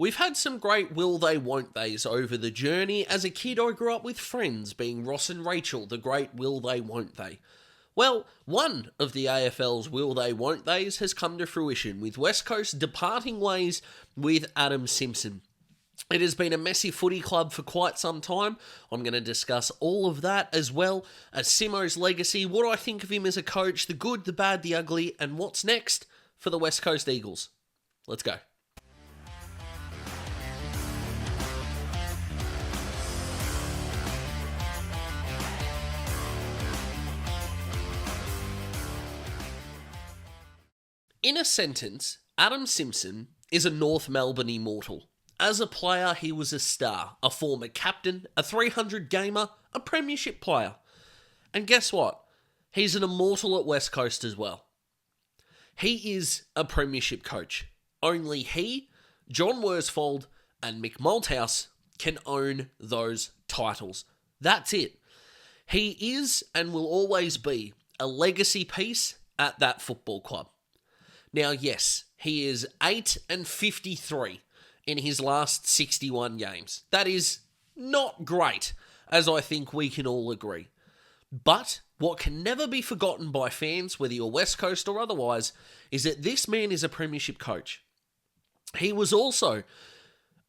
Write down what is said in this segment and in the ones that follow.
We've had some great will they won't theys over the journey. As a kid, I grew up with friends being Ross and Rachel, the great will they won't they. Well, one of the AFL's will they won't theys has come to fruition, with West Coast departing ways with Adam Simpson. It has been a messy footy club for quite some time. I'm going to discuss all of that, as well as Simo's legacy, what I think of him as a coach, the good, the bad, the ugly, and what's next for the West Coast Eagles. Let's go. In a sentence, Adam Simpson is a North Melbourne immortal. As a player, he was a star, a former captain, a 300 gamer, a premiership player. And guess what? He's an immortal at West Coast as well. He is a premiership coach. Only he, John Worsfold, and Mick Malthouse can own those titles. That's it. He is and will always be a legacy piece at that football club. Now, yes, he is 8-53 in his last 61 games. That is not great, as I think we can all agree. But what can never be forgotten by fans, whether you're West Coast or otherwise, is that this man is a premiership coach. He was also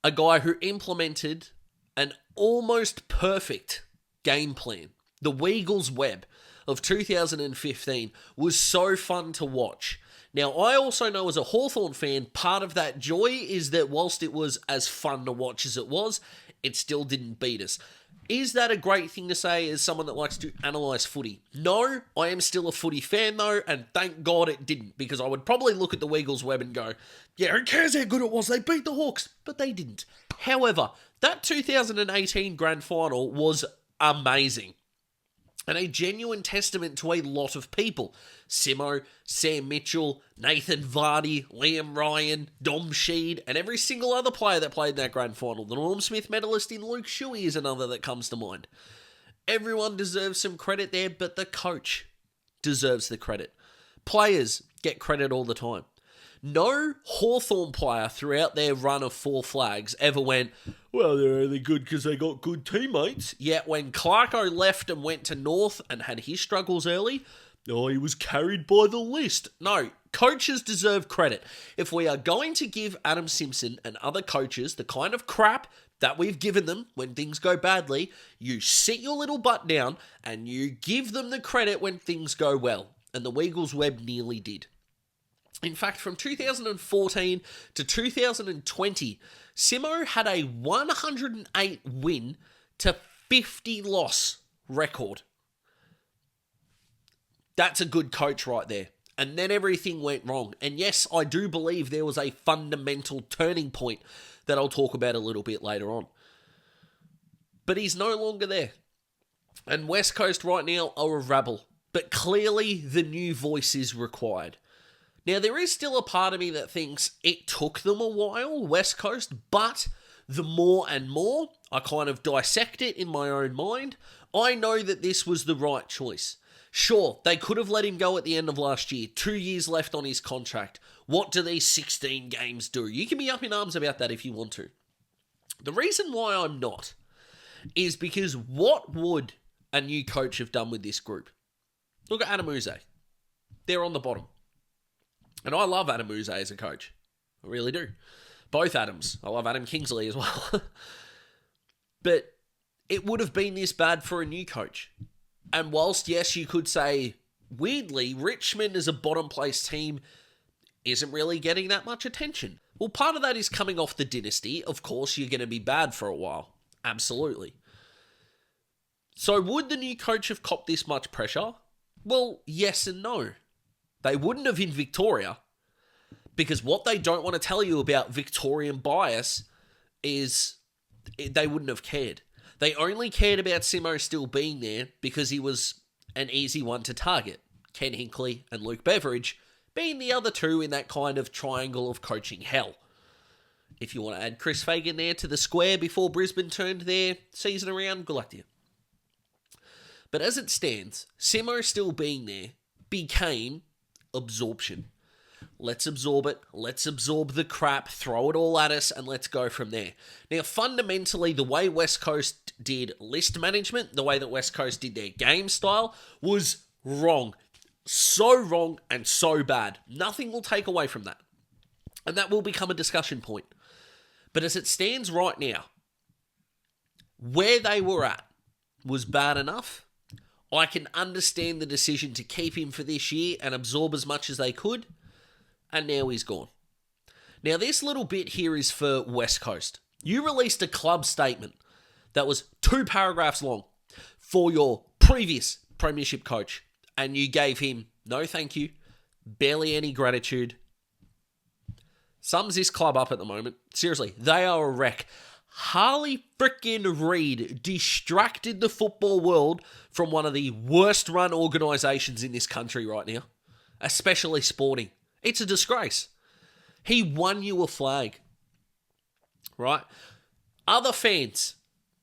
a guy who implemented an almost perfect game plan. The Weagles Web of 2015 was so fun to watch. Now, I also know as a Hawthorn fan, part of that joy is that whilst it was as fun to watch as it was, it still didn't beat us. Is that a great thing to say as someone that likes to analyse footy? No, I am still a footy fan though, and thank God it didn't, because I would probably look at the Weagles Web and go, yeah, who cares how good it was, they beat the Hawks, but they didn't. However, that 2018 grand final was amazing. And a genuine testament to a lot of people. Simo, Sam Mitchell, Nathan Vardy, Liam Ryan, Dom Sheed, and every single other player that played in that grand final. The Norm Smith medalist in Luke Shuey is another that comes to mind. Everyone deserves some credit there, but the coach deserves the credit. Players get credit all the time. No Hawthorn player throughout their run of 4 flags ever went, well, they're only good because they got good teammates. Yet when Clarko left and went to North and had his struggles early, oh, he was carried by the list. No, coaches deserve credit. If we are going to give Adam Simpson and other coaches the kind of crap that we've given them when things go badly, you sit your little butt down and you give them the credit when things go well. And the Weagles Web nearly did. In fact, from 2014 to 2020, Simo had a 108 win to 50 loss record. That's a good coach right there. And then everything went wrong. And yes, I do believe there was a fundamental turning point that I'll talk about a little bit later on. But he's no longer there. And West Coast right now are a rabble. But clearly the new voice is required. Now, there is still a part of me that thinks it took them a while, West Coast, but the more and more I kind of dissect it in my own mind, I know that this was the right choice. Sure, they could have let him go at the end of last year, 2 years left on his contract. What do these 16 games do? You can be up in arms about that if you want to. The reason why I'm not is because what would a new coach have done with this group? Look at Adam Uze. They're on the bottom. And I love Adam Uze as a coach. I really do. Both Adams. I love Adam Kingsley as well. But it would have been this bad for a new coach. And whilst, yes, you could say, weirdly, Richmond as a bottom place team isn't really getting that much attention. Well, part of that is coming off the dynasty. Of course, you're going to be bad for a while. Absolutely. So would the new coach have copped this much pressure? Well, yes and no. They wouldn't have in Victoria, because what they don't want to tell you about Victorian bias is they wouldn't have cared. They only cared about Simo still being there because he was an easy one to target. Ken Hinkley and Luke Beveridge being the other two in that kind of triangle of coaching hell. If you want to add Chris Fagan there to the square before Brisbane turned their season around, good luck to you. But as it stands, Simo still being there became absorption. Let's absorb it. Let's absorb the crap, throw it all at us, and let's go from there. Now, fundamentally, the way West Coast did list management, the way that West Coast did their game style, was wrong. So wrong and so bad. Nothing will take away from that. And that will become a discussion point. But as it stands right now, where they were at was bad enough. I can understand the decision to keep him for this year and absorb as much as they could. And now he's gone. Now, this little bit here is for West Coast. You released a club statement that was 2 paragraphs long for your previous premiership coach, and you gave him no thank you, barely any gratitude. Sums this club up at the moment. Seriously, they are a wreck. Harley frickin' Reid distracted the football world from one of the worst run organisations in this country right now, especially sporting. It's a disgrace. He won you a flag, right? Other fans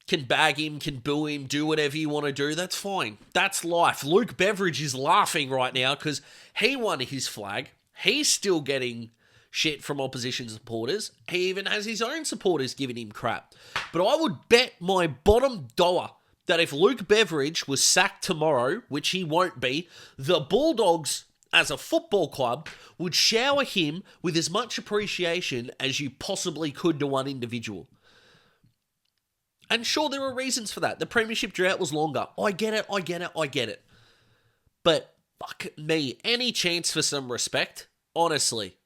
can bag him, can boo him, do whatever you want to do. That's fine. That's life. Luke Beveridge is laughing right now because he won his flag. He's still getting shit from opposition supporters. He even has his own supporters giving him crap. But I would bet my bottom dollar that if Luke Beveridge was sacked tomorrow, which he won't be, the Bulldogs as a football club would shower him with as much appreciation as you possibly could to one individual. And sure, there are reasons for that. The premiership drought was longer. I get it. But fuck me, any chance for some respect? Honestly.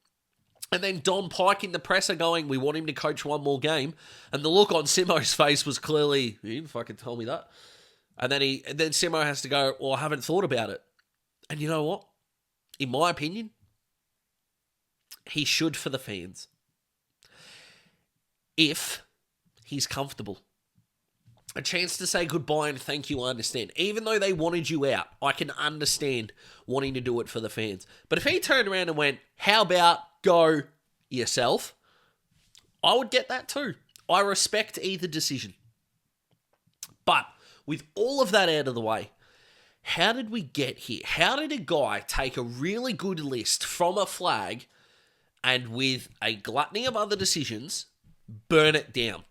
And then Don Pike in the presser going, we want him to coach one more game. And the look on Simo's face was clearly, you didn't fucking tell me that. And then Simo has to go, well, I haven't thought about it. And you know what? In my opinion, he should for the fans. If he's comfortable. A chance to say goodbye and thank you, I understand. Even though they wanted you out, I can understand wanting to do it for the fans. But if he turned around and went, how about go yourself? I would get that too. I respect either decision. But with all of that out of the way, how did we get here? How did a guy take a really good list from a flag and with a gluttony of other decisions, burn it down?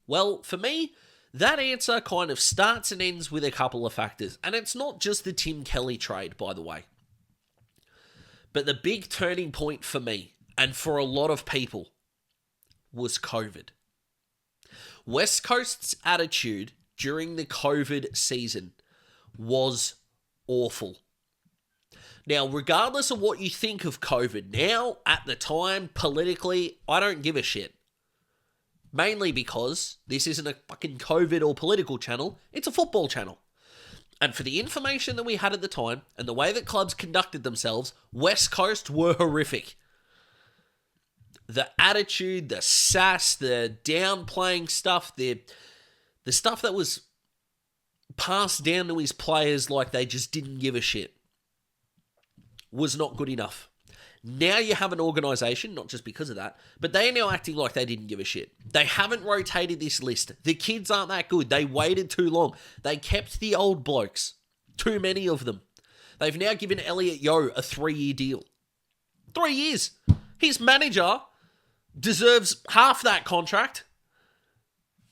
Well, for me, that answer kind of starts and ends with a couple of factors. And it's not just the Tim Kelly trade, by the way. But the big turning point for me, and for a lot of people, was COVID. West Coast's attitude during the COVID season was awful. Now, regardless of what you think of COVID, now, at the time, politically, I don't give a shit. Mainly because this isn't a fucking COVID or political channel, it's a football channel. And for the information that we had at the time, and the way that clubs conducted themselves, West Coast were horrific. The attitude, the sass, the downplaying stuff, the stuff that was passed down to his players like they just didn't give a shit, was not good enough. Now you have an organisation, not just because of that, but they are now acting like they didn't give a shit. They haven't rotated this list. The kids aren't that good. They waited too long. They kept the old blokes. Too many of them. They've now given Elliot Yeo a 3-year deal. 3 years. His manager deserves half that contract.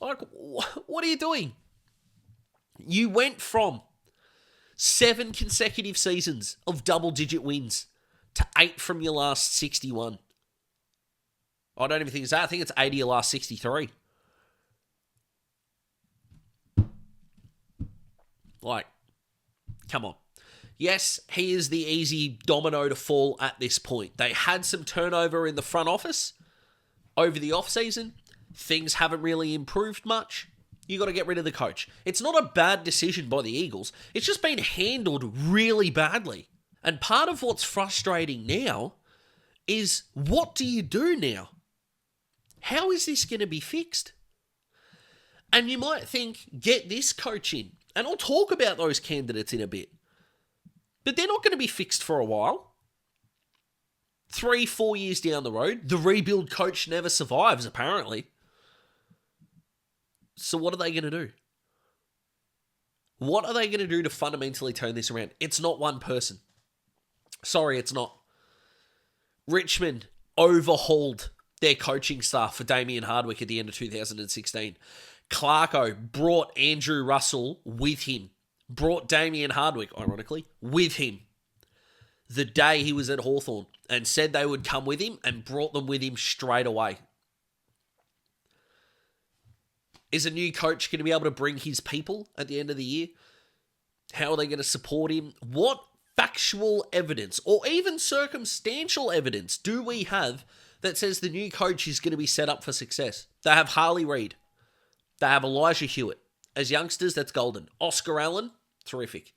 Like, what are you doing? You went from 7 consecutive seasons of double-digit wins to 8 from your last 61. I don't even think it's that. I think it's 8 of your last 63. Like, come on. Yes, he is the easy domino to fall at this point. They had some turnover in the front office over the off-season. Things haven't really improved much. You got to get rid of the coach. It's not a bad decision by the Eagles. It's just been handled really badly. And part of what's frustrating now is, what do you do now? How is this going to be fixed? And you might think, get this coach in. And I'll talk about those candidates in a bit. But they're not going to be fixed for a while. 3-4 years down the road, the rebuild coach never survives, apparently. So what are they going to do? What are they going to do to fundamentally turn this around? It's not one person. Sorry, it's not. Richmond overhauled their coaching staff for Damien Hardwick at the end of 2016. Clarko brought Andrew Russell with him. Brought Damien Hardwick, ironically, with him the day he was at Hawthorn and said they would come with him and brought them with him straight away. Is a new coach going to be able to bring his people at the end of the year? How are they going to support him? What factual evidence or even circumstantial evidence do we have that says the new coach is going to be set up for success? They have Harley Reid. They have Elijah Hewitt. As youngsters, that's golden. Oscar Allen, terrific.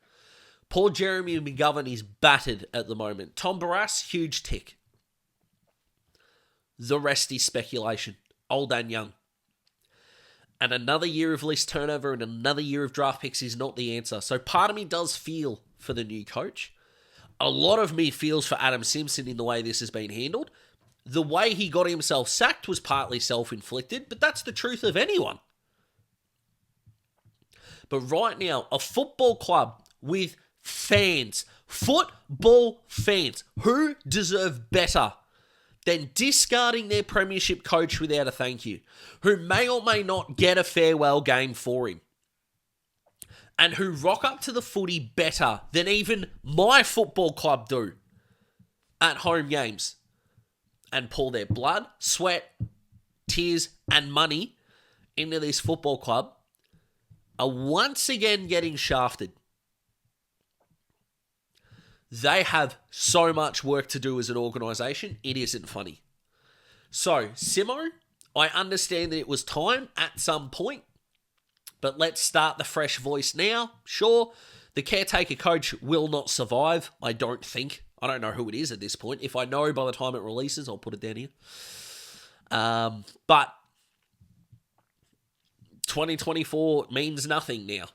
Poor Jeremy McGovern is battered at the moment. Tom Barrass, huge tick. The rest is speculation. Old and young. And another year of list turnover and another year of draft picks is not the answer. So part of me does feel for the new coach. A lot of me feels for Adam Simpson in the way this has been handled. The way he got himself sacked was partly self-inflicted, but that's the truth of anyone. But right now, a football club with fans, football fans, who deserve better than discarding their premiership coach without a thank you, who may or may not get a farewell game for him, and who rock up to the footy better than even my football club do at home games, and pour their blood, sweat, tears, and money into this football club, are once again getting shafted. They have so much work to do as an organisation, it isn't funny. So, Simo, I understand that it was time at some point, but let's start the fresh voice now. Sure, the caretaker coach will not survive, I don't think. I don't know who it is at this point. If I know by the time it releases, I'll put it down here. But 2024 means nothing now.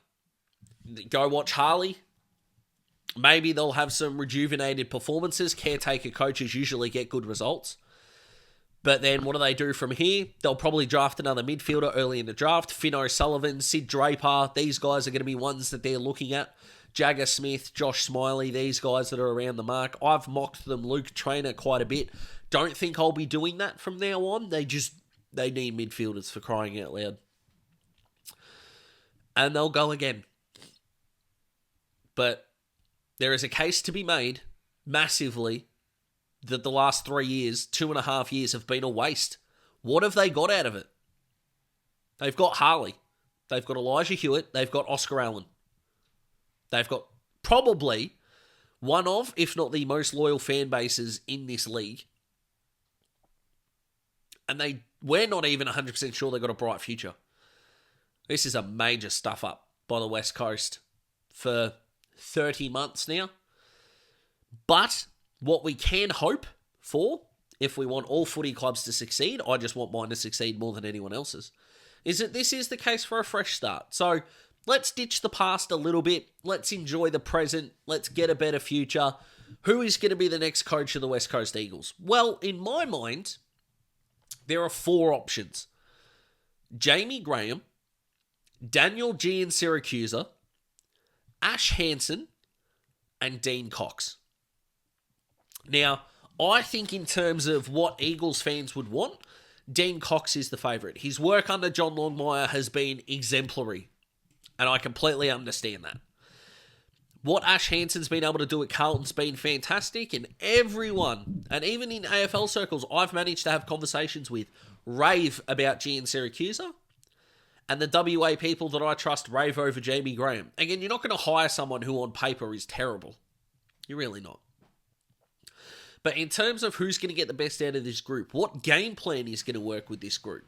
Go watch Harley. Maybe they'll have some rejuvenated performances. Caretaker coaches usually get good results. But then what do they do from here? They'll probably draft another midfielder early in the draft. Finn O'Sullivan, Sid Draper. These guys are going to be ones that they're looking at. Jagger Smith, Josh Smiley, these guys that are around the mark. I've mocked them, Luke Trainer, quite a bit. Don't think I'll be doing that from now on. They need midfielders, for crying out loud. And they'll go again. But there is a case to be made, massively, that the last 3 years, 2.5 years, have been a waste. What have they got out of it? They've got Harley. They've got Elijah Hewitt. They've got Oscar Allen. They've got probably one of, if not the most loyal fan bases in this league. And we're not even 100% sure they've got a bright future. This is a major stuff up by the West Coast for 30 months now. But what we can hope for, if we want all footy clubs to succeed, I just want mine to succeed more than anyone else's, is that this is the case for a fresh start. So let's ditch the past a little bit. Let's enjoy the present. Let's get a better future. Who is going to be the next coach of the West Coast Eagles? Well, in my mind, there are 4 options. Jamie Graham, Daniel Giansiracusa, Ash Hansen, and Dean Cox. Now, I think in terms of what Eagles fans would want, Dean Cox is the favourite. His work under John Longmire has been exemplary, and I completely understand that. What Ash Hansen's been able to do at Carlton's been fantastic, and everyone, and even in AFL circles, I've managed to have conversations with, rave about Giansiracusa. And the WA people that I trust rave over Jamie Graham. Again, you're not going to hire someone who on paper is terrible. You're really not. But in terms of who's going to get the best out of this group, what game plan is going to work with this group?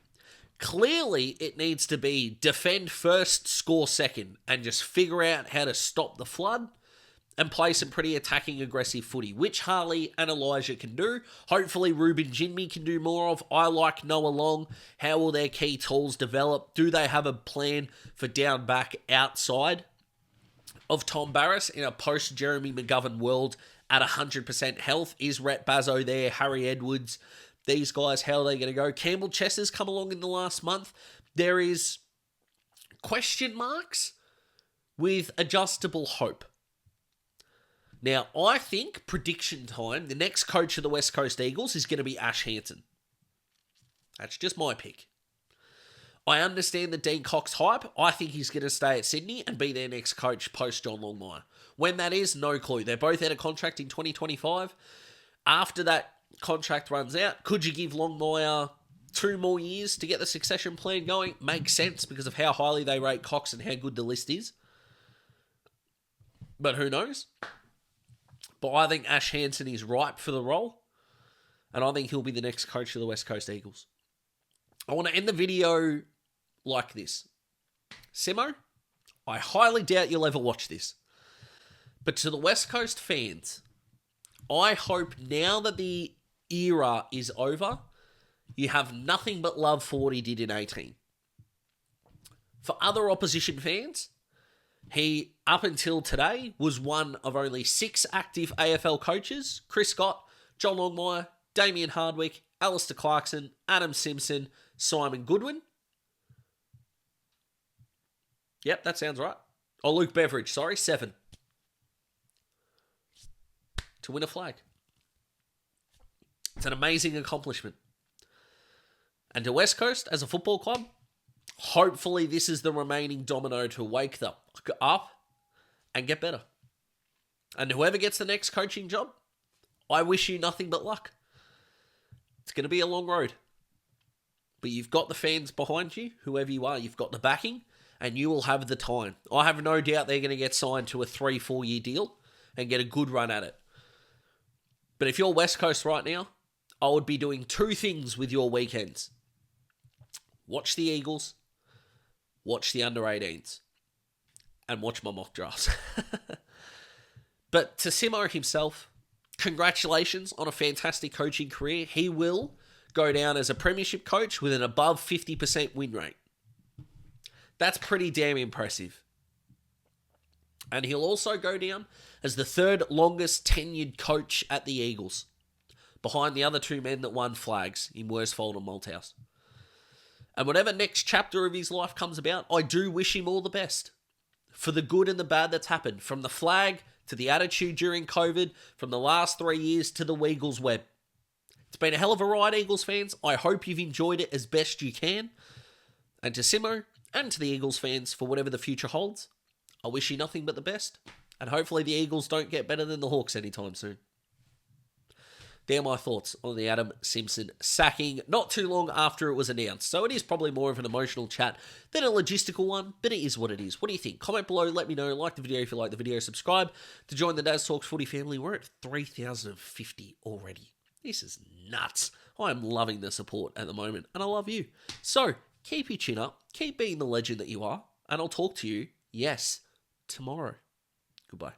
Clearly, it needs to be defend first, score second, and just figure out how to stop the flood and play some pretty attacking, aggressive footy, which Harley and Elijah can do. Hopefully, Ruben Jinmi can do more of. I like Noah Long. How will their key tools develop? Do they have a plan for down back outside of Tom Barrass in a post-Jeremy McGovern world at 100% health? Is Rhett Bazzo there? Harry Edwards? These guys, how are they going to go? Campbell Chesser's come along in the last month. There is question marks with adjustable hope. Now, I think, prediction time, the next coach of the West Coast Eagles is going to be Ash Hanson. That's just my pick. I understand the Dean Cox hype. I think he's going to stay at Sydney and be their next coach post John Longmire. When that is, no clue. They're both out of contract in 2025. After that contract runs out, could you give Longmire 2 more years to get the succession plan going? Makes sense because of how highly they rate Cox and how good the list is. But who knows? But I think Ash Hanson is ripe for the role. And I think he'll be the next coach of the West Coast Eagles. I want to end the video like this. Simo, I highly doubt you'll ever watch this. But to the West Coast fans, I hope now that the era is over, you have nothing but love for what he did in 18. For other opposition fans, he, up until today, was one of only 6 active AFL coaches: Chris Scott, John Longmire, Damien Hardwick, Alistair Clarkson, Adam Simpson, Simon Goodwin. Yep, that sounds right. Oh, Luke Beveridge, 7. To win a flag. It's an amazing accomplishment. And to West Coast, as a football club, hopefully this is the remaining domino to wake them up and get better. And whoever gets the next coaching job, I wish you nothing but luck. It's going to be a long road. But you've got the fans behind you, whoever you are. You've got the backing, and you will have the time. I have no doubt they're going to get signed to a 3-4 year deal and get a good run at it. But if you're West Coast right now, I would be doing 2 things with your weekends. Watch the Eagles, watch the under-18s, and watch my mock drafts. But to Simo himself, congratulations on a fantastic coaching career. He will go down as a premiership coach with an above 50% win rate. That's pretty damn impressive. And he'll also go down as the 3rd longest tenured coach at the Eagles, behind the other 2 men that won flags in Worsfold and Malthouse. And whatever next chapter of his life comes about, I do wish him all the best. For the good and the bad that's happened, from the flag to the attitude during COVID, from the last 3 years to the Weagles web. It's been a hell of a ride, Eagles fans. I hope you've enjoyed it as best you can. And to Simo and to the Eagles fans, for whatever the future holds, I wish you nothing but the best. And hopefully the Eagles don't get better than the Hawks anytime soon. They're my thoughts on the Adam Simpson sacking not too long after it was announced. So it is probably more of an emotional chat than a logistical one, but it is what it is. What do you think? Comment below, let me know. Like the video if you like the video. Subscribe to join the Daz Talks Footy family. We're at 3,050 already. This is nuts. I am loving the support at the moment, and I love you. So keep your chin up, keep being the legend that you are, and I'll talk to you, yes, tomorrow. Goodbye.